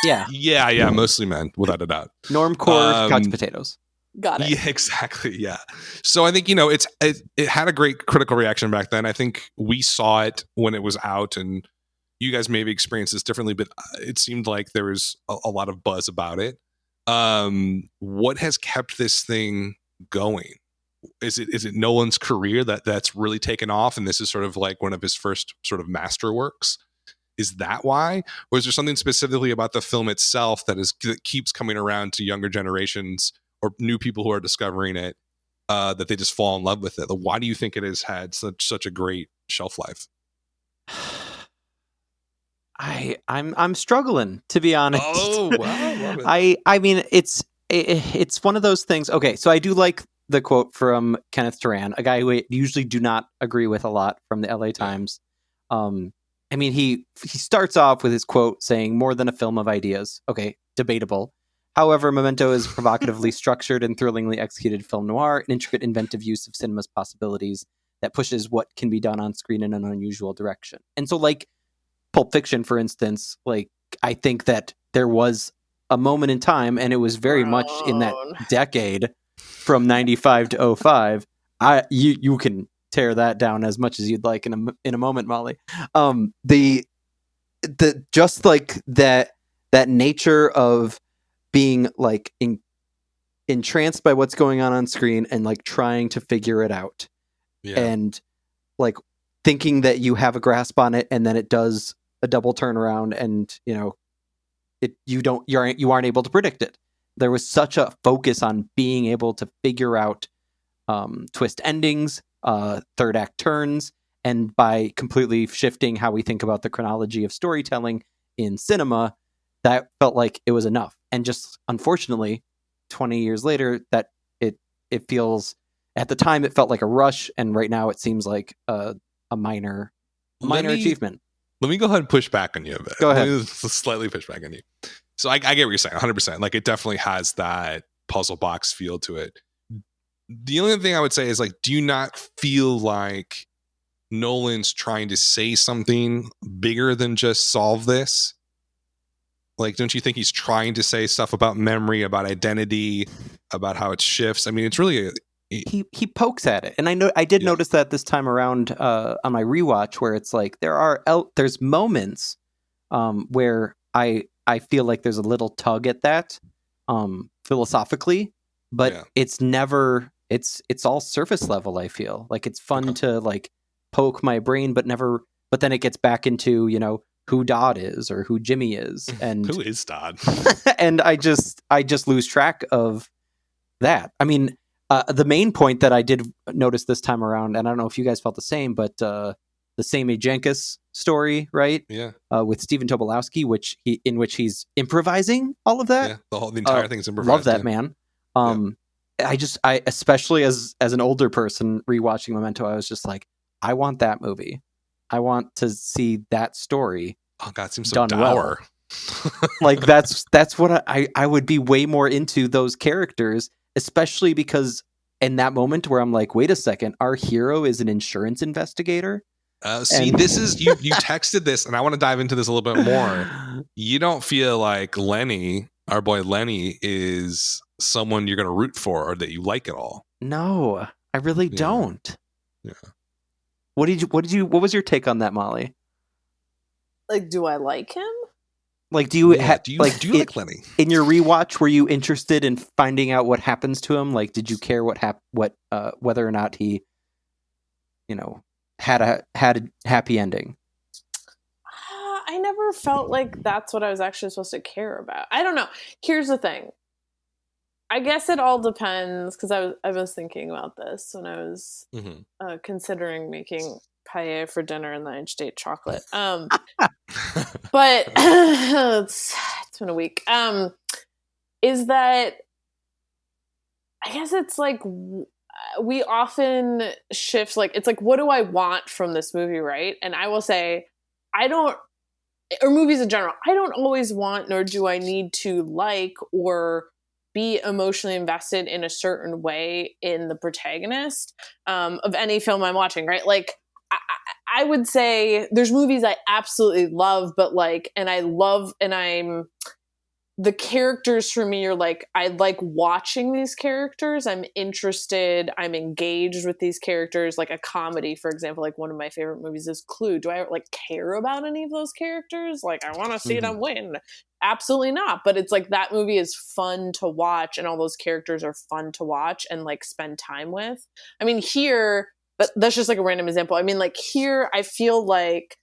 Yeah, mostly men, without a doubt. Normcore couch potatoes. Got it. Yeah, exactly. Yeah. So I think it had a great critical reaction back then. I think we saw it when it was out, and you guys maybe experienced this differently, but it seemed like there was a lot of buzz about it. What has kept this thing going? Is it Nolan's career that's really taken off, and this is sort of like one of his first sort of masterworks? Is that why? Or is there something specifically about the film itself that keeps coming around to younger generations or new people who are discovering it, that they just fall in love with it? Why do you think it has had such a great shelf life? I'm struggling, to be honest. Oh, wow, I love it. I mean, it's one of those things. Okay, so I do like the quote from Kenneth Turan, a guy who I usually do not agree with a lot, from the LA Times. I mean, he starts off with his quote saying, "More than a film of ideas." Okay, debatable. However, Memento is provocatively structured and thrillingly executed film noir, an intricate, inventive use of cinema's possibilities that pushes what can be done on screen in an unusual direction. And so, like Pulp Fiction, for instance, like I think that there was a moment in time, and it was very much in that decade from 95 to 05. You can tear that down as much as you'd like in a moment, Molly. The just like that nature of being like entranced by what's going on screen and like trying to figure it out, and like thinking that you have a grasp on it, and then it does a double turnaround, and you aren't able to predict it. There was such a focus on being able to figure out twist endings, third act turns, and by completely shifting how we think about the chronology of storytelling in cinema, that felt like it was enough. And just unfortunately, 20 years later, that it feels, at the time it felt like a rush, and right now it seems like a minor achievement. Let me go ahead and push back on you a bit. Go ahead. Let me slightly push back on you. So I get what you're saying, 100%. Like, it definitely has that puzzle box feel to it. The only thing I would say is, like, do you not feel like Nolan's trying to say something bigger than just solve this? Like, don't you think he's trying to say stuff about memory, about identity, about how it shifts? I mean, it's really he pokes at it, and I did notice that this time around on my rewatch, where it's like there's moments where I feel like there's a little tug at that philosophically, but it's never it's all surface level. I feel like it's fun to like poke my brain, but then it gets back into who Dodd is or who Jimmy is, and who is Dodd, and I just lose track of that. I mean, the main point that I did notice this time around, and I don't know if you guys felt the same, but the Sammy Jenkins story, right? Yeah. With Stephen Tobolowsky, in which he's improvising all of that. Yeah, the entire thing's improvised. Love that, man. I especially as an older person rewatching Memento, I was just like, I want that movie. I want to see that story. Oh God, it seems so dour. Well. Like that's what I would be way more into those characters, especially because in that moment where I'm like, wait a second, our hero is an insurance investigator. This is you texted this, and I want to dive into this a little bit more. You don't feel like Lenny, our boy Lenny, is someone you're going to root for or that you like at all? No, I really don't. Yeah. What was your take on that, Molly? Like, do I like him? Like, do you like Lenny? In your rewatch, were you interested in finding out what happens to him? Like, did you care whether or not he, had a happy ending? I never felt like that's what I was actually supposed to care about. I don't know. Here's the thing. I guess it all depends, because I was thinking about this when I was considering making paella for dinner, and then I just ate chocolate. But it's been a week. Is that, I guess it's like we often shift, like it's like, what do I want from this movie, right? And I will say, or movies in general, I don't always want, nor do I need to like or be emotionally invested in a certain way in the protagonist of any film I'm watching, right? Like, I would say there's movies I absolutely love, but like, the characters for me are like, I like watching these characters. I'm interested. I'm engaged with these characters. Like a comedy, for example, like one of my favorite movies is Clue. Do I like care about any of those characters? Like, I want to see them win. Absolutely not. But it's like, that movie is fun to watch, and all those characters are fun to watch and like spend time with. I mean, here, but that's just like a random example. I mean, like here, I feel like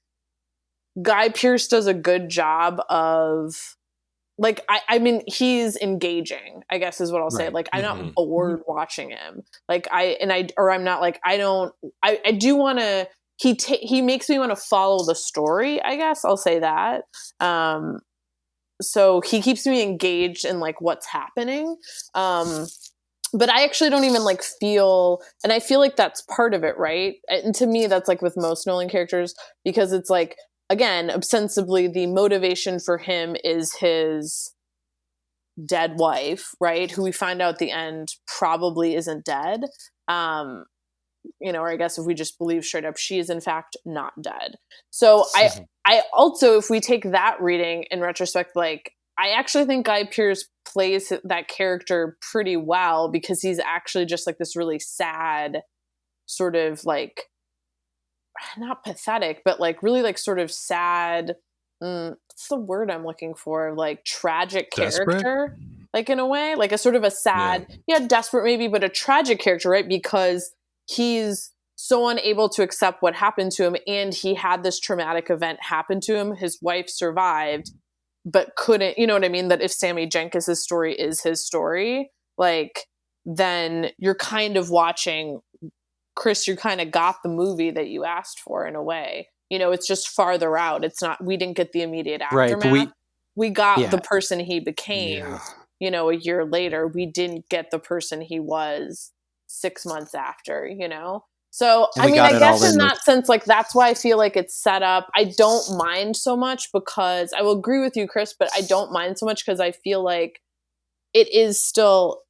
Guy Pearce does a good job of, like, I mean, he's engaging, I guess is what I'll say. Like, I'm not bored watching him. Like, I do want to he makes me want to follow the story, I guess I'll say that. So he keeps me engaged in like what's happening. But I actually don't even like feel, and I feel like that's part of it, right? And to me, that's like with most Nolan characters, because it's like, again, ostensibly the motivation for him is his dead wife, right? Who we find out at the end probably isn't dead. Or I guess if we just believe straight up, she is in fact not dead. So I also, if we take that reading in retrospect, like, I actually think Guy Pearce plays that character pretty well, because he's actually just like this really sad sort of like, not pathetic, but like really like sort of sad, what's the word I'm looking for? Like tragic character, like in a way, like a sort of a sad, desperate maybe, but a tragic character, right? Because he's so unable to accept what happened to him, and he had this traumatic event happen to him. His wife survived, but couldn't, you know what I mean? That if Sammy Jenkins' story is his story, like, then you're kind of watching, Chris, you kind of got the movie that you asked for in a way. It's just farther out. It's not, we didn't get the immediate aftermath. Right, we got the person he became, a year later. We didn't get the person he was 6 months after, So, I mean, I guess in that sense, like, that's why I feel like it's set up. I don't mind so much, because I will agree with you, Chris, but I don't mind so much because I feel like it is still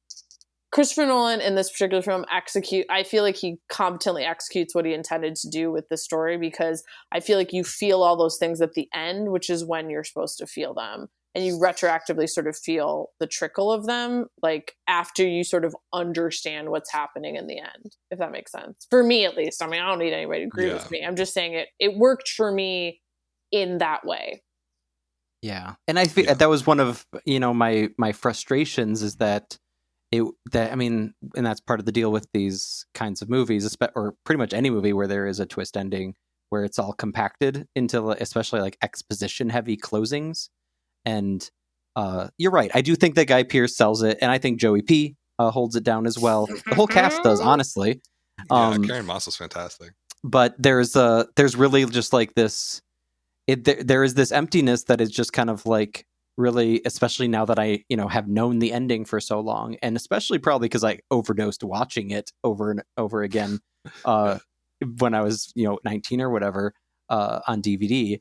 Christopher Nolan in this particular film I feel like he competently executes what he intended to do with the story, because I feel like you feel all those things at the end, which is when you're supposed to feel them. And you retroactively sort of feel the trickle of them, like after you sort of understand what's happening in the end, if that makes sense. For me, at least. I mean, I don't need anybody to agree with me. I'm just saying it worked for me in that way. Yeah. And I feel that was one of, my frustrations, is that and that's part of the deal with these kinds of movies, or pretty much any movie where there is a twist ending, where it's all compacted into especially like exposition heavy closings. And you're right. I do think that Guy Pearce sells it, and I think Joey P holds it down as well. The whole cast does, honestly. Carrie-Anne Moss is fantastic. But there's really just like this. There is this emptiness that is just kind of like really, especially now that I have known the ending for so long, and especially probably because I overdosed watching it over and over again when I was 19 or whatever on DVD.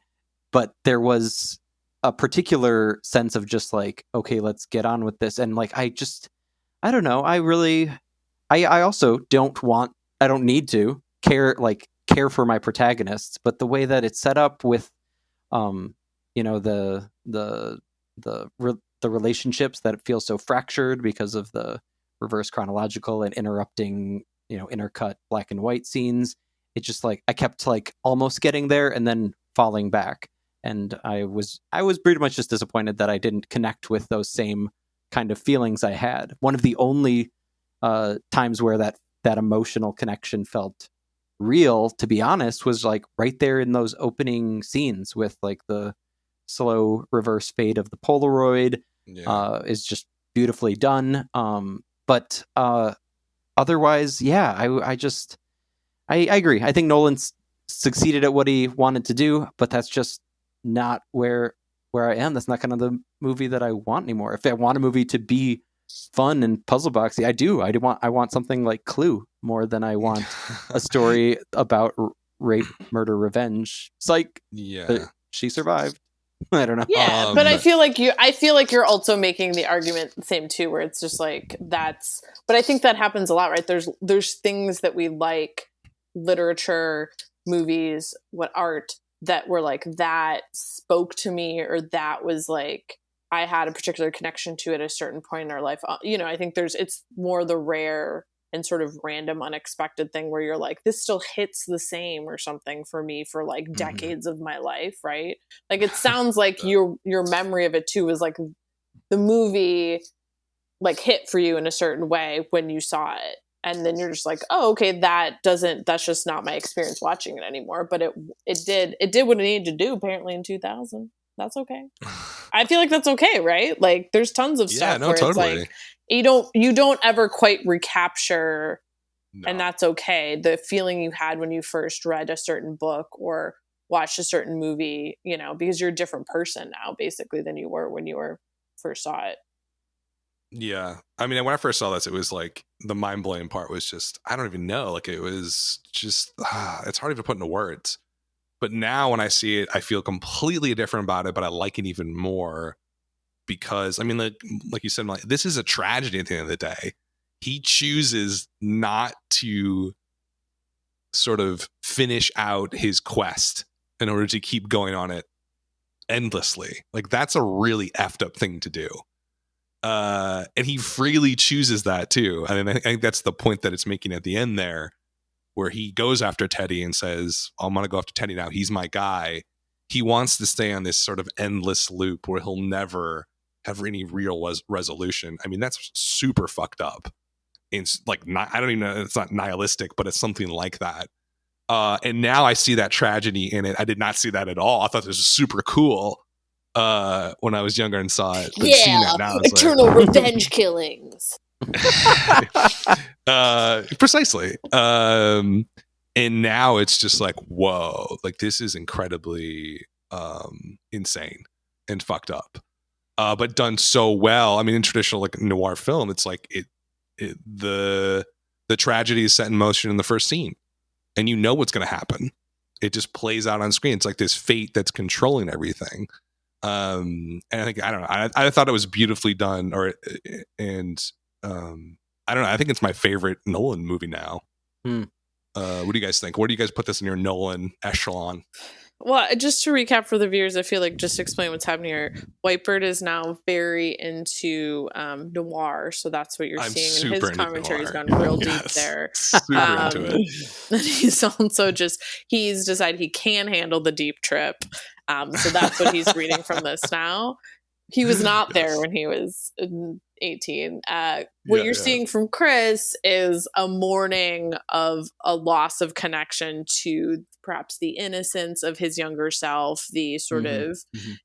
But there was a particular sense of just like, okay, let's get on with this. And like, I don't know. I also don't need to care for my protagonists, but the way that it's set up with, the relationships, that it feels so fractured because of the reverse chronological and interrupting, intercut black and white scenes. It's just like, I kept like almost getting there and then falling back. And I was pretty much just disappointed that I didn't connect with those same kind of feelings I had. One of the only times where that emotional connection felt real, to be honest, was like right there in those opening scenes with like the slow reverse fade of the Polaroid. Is just beautifully done. But otherwise, I agree. I think Nolan's succeeded at what he wanted to do, but that's just not where I am. That's not kind of the movie that I want anymore. If I want a movie to be fun and puzzle boxy, I want something like Clue more than I want a story about rape, murder, revenge. It's like, she survived. I don't know. Yeah, but I feel like you're also making the argument the same too, where it's just like but I think that happens a lot, right? There's things that we like, literature, movies, art, that were like, that spoke to me, or that was like, I had a particular connection to it at a certain point in our life. I think it's more the rare and sort of random, unexpected thing where you're like, this still hits the same or something for me for like decades of my life, right? Like, it sounds like your memory of it too was like the movie like hit for you in a certain way when you saw it. And then you're just like, oh, okay, that's just not my experience watching it anymore. But it did what it needed to do apparently in 2000. That's okay. I feel like that's okay, right? Like, there's tons of stuff where it's like you don't ever quite recapture And that's okay. The feeling you had when you first read a certain book or watched a certain movie, you know, because you're a different person now, basically, than you were when you first saw it. Yeah. I mean, when I first saw this, it was like the mind-blowing part was just, I don't even know. Like, it was just, it's hard to put into words. But now when I see it, I feel completely different about it, but I like it even more because, I mean, like you said, like, this is a tragedy at the end of the day. He chooses not to sort of finish out his quest in order to keep going on it endlessly. Like, that's a really effed up thing to do. And he freely chooses that too. I mean, I think that's the point that it's making at the end there, where he goes after Teddy and says, I'm going to go after Teddy now. He's my guy. He wants to stay on this sort of endless loop where he'll never have any real resolution. I mean, that's super fucked up. It's like, I don't even know, it's not nihilistic, but it's something like that. And now I see that tragedy in it. I did not see that at all. I thought this was super cool when I was younger and saw it. But seeing that now, eternal revenge killings. Precisely. And now it's just like, whoa, like this is incredibly insane and fucked up. But done so well. I mean, in traditional like noir film, it's like the tragedy is set in motion in the first scene, and you know what's going to happen. It just plays out on screen. It's like this fate that's controlling everything. And I think, I don't know, I thought it was beautifully done, I don't know, I think it's my favorite Nolan movie now. What do you guys think? Where do you guys put this in your Nolan echelon? Well, just to recap for the viewers, I feel like just to explain what's happening here, Whitebird is now very into noir, so that's what you're seeing. And his commentary's gone real deep there. Super into it. He's also he's decided he can handle the deep trip. So that's what he's reading from this now. He was not there when he was 18. What you're seeing from Chris is a mourning of a loss of connection to perhaps the innocence of his younger self, the sort of,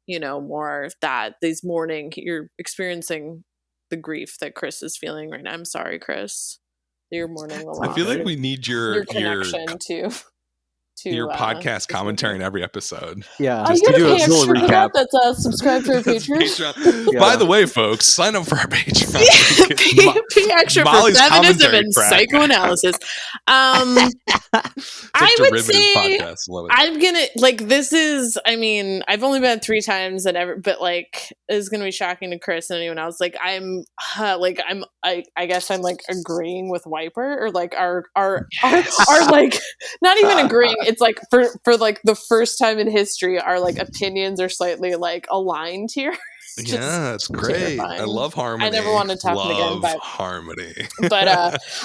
you know, more that these mourning, you're experiencing the grief that Chris is feeling right now. I'm sorry, Chris. You're mourning a lot. I feel like we need your connection to your podcast commentary in every episode. Yeah, just to do a little recap. That's subscribe to our Patreon. By the way, folks, sign up for our Patreon. Pay extra for feminism and psychoanalysis. I would say I'm gonna like this is. I mean, I've only been 3 times but like it's gonna be shocking to Chris and anyone else. Like I guess I'm like agreeing with Wiper or like our like not even agreeing. It's like for like the first time in history, our like opinions are slightly like aligned here. Yeah, it's great. Terrifying. I love harmony. I never want to talk again. But harmony. But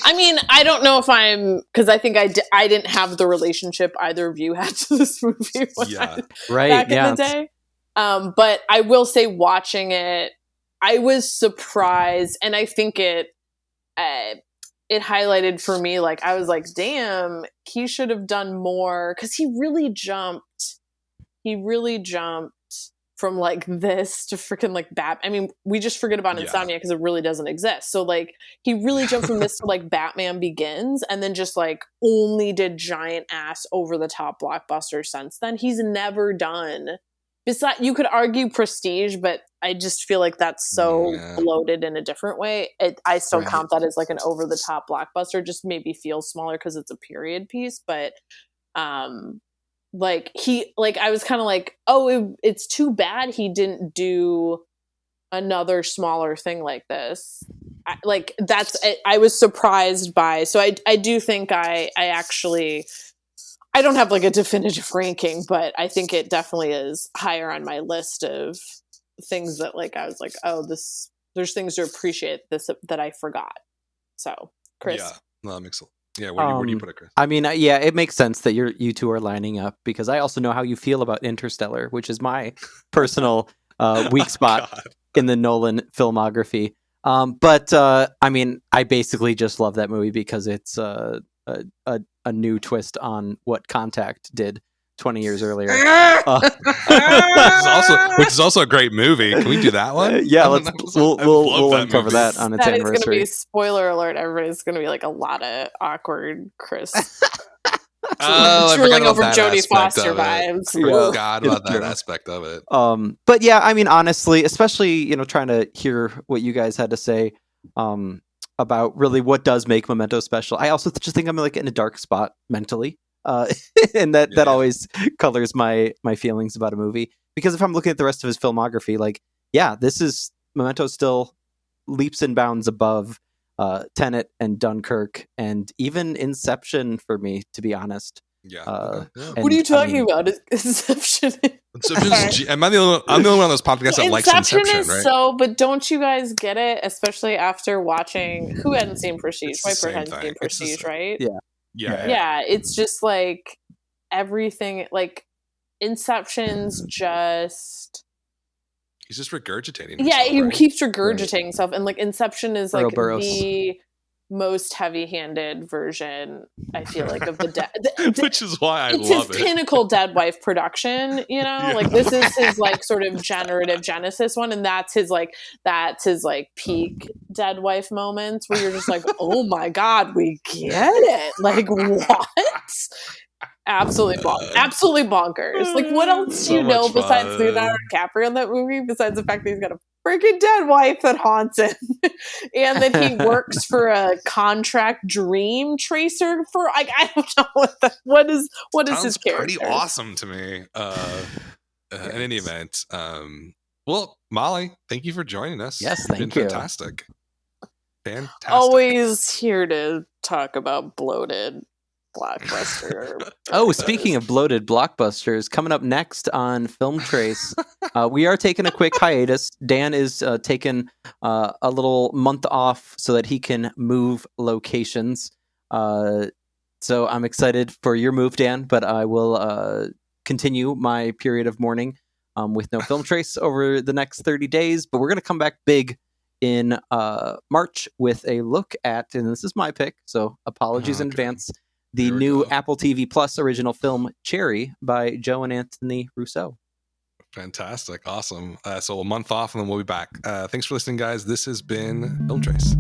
I mean, I don't know if I'm because I think I didn't have the relationship either of you had to this movie. Back in the day. But I will say, watching it, I was surprised, and I think it highlighted for me, like, I was like, damn, he should have done more. Because he really jumped from, like, this to freaking, like, I mean, we just forget about Insomnia because it really doesn't exist. So, like, he really jumped from this to, like, Batman Begins and then just, like, only did giant-ass over-the-top blockbusters since then. He's never done... Besides, you could argue Prestige, but I just feel like that's so bloated in a different way. I still count that as like an over-the-top blockbuster. Just maybe feels smaller because it's a period piece. But like I was kind of like, oh, it's too bad he didn't do another smaller thing like this. I was surprised by. So I do think I actually. I don't have like a definitive ranking, but I think it definitely is higher on my list of things that like I was like, oh, there's things to appreciate this that I forgot. So, Chris, yeah, no, that makes sense. Yeah, where do you put it, Chris? I mean, yeah, it makes sense that you two are lining up because I also know how you feel about Interstellar, which is my personal weak spot in the Nolan filmography. But I mean, I basically just love that movie because it's a new twist on what Contact did. 20 years earlier. Which is also a great movie. Can we do that one? Yeah, we'll uncover that on its that anniversary. That is going to be, spoiler alert, everybody's going to be like a lot of awkward Chris. Drooling over Jodie Foster vibes. I forgot about that aspect of it. But yeah, I mean, honestly, especially, trying to hear what you guys had to say about really what does make Memento special. I also just think I'm like in a dark spot mentally. And that always colors my feelings about a movie, because if I'm looking at the rest of his filmography, like, yeah, Memento still leaps and bounds above Tenet and Dunkirk and even Inception for me, to be honest. What are you talking about? Inception. Am I the only one on this podcast that likes Inception? Right? But don't you guys get it? Especially after watching. Who hadn't seen Prestige? Viper hadn't seen Prestige, right? Yeah. It's just like everything. Like Inception's just. He's just regurgitating. He keeps regurgitating himself, and like Inception is like the most heavy-handed version, I feel like, of the dead. Which is why I love it. It's his pinnacle dead wife production, like this is his like sort of generative Genesis one, and that's his peak dead wife moments where you're just like, oh my god, we get it. Like, what? Absolutely bonkers. Like, what else do you know besides Leonardo DiCaprio in that movie, besides the fact that he's got a freaking dead wife that haunts him, and that he works for a contract dream tracer for, like, I don't know what is his character. Pretty awesome to me. In any event, well, Molly, thank you for joining us. Yes, thank you. Fantastic. Always here to talk about bloated blockbuster. Oh, speaking of bloated blockbusters, coming up next on Film Trace, we are taking a quick hiatus. Dan is taking a little month off so that he can move locations. So I'm excited for your move, Dan, but I will continue my period of mourning with no Film Trace over the next 30 days. But we're going to come back big in March with a look at, and this is my pick, so apologies in advance, the new Apple TV Plus original film Cherry by Joe and Anthony Rousseau. Fantastic. Awesome. So a month off and then we'll be back. Thanks for listening, guys. This has been Film Trace.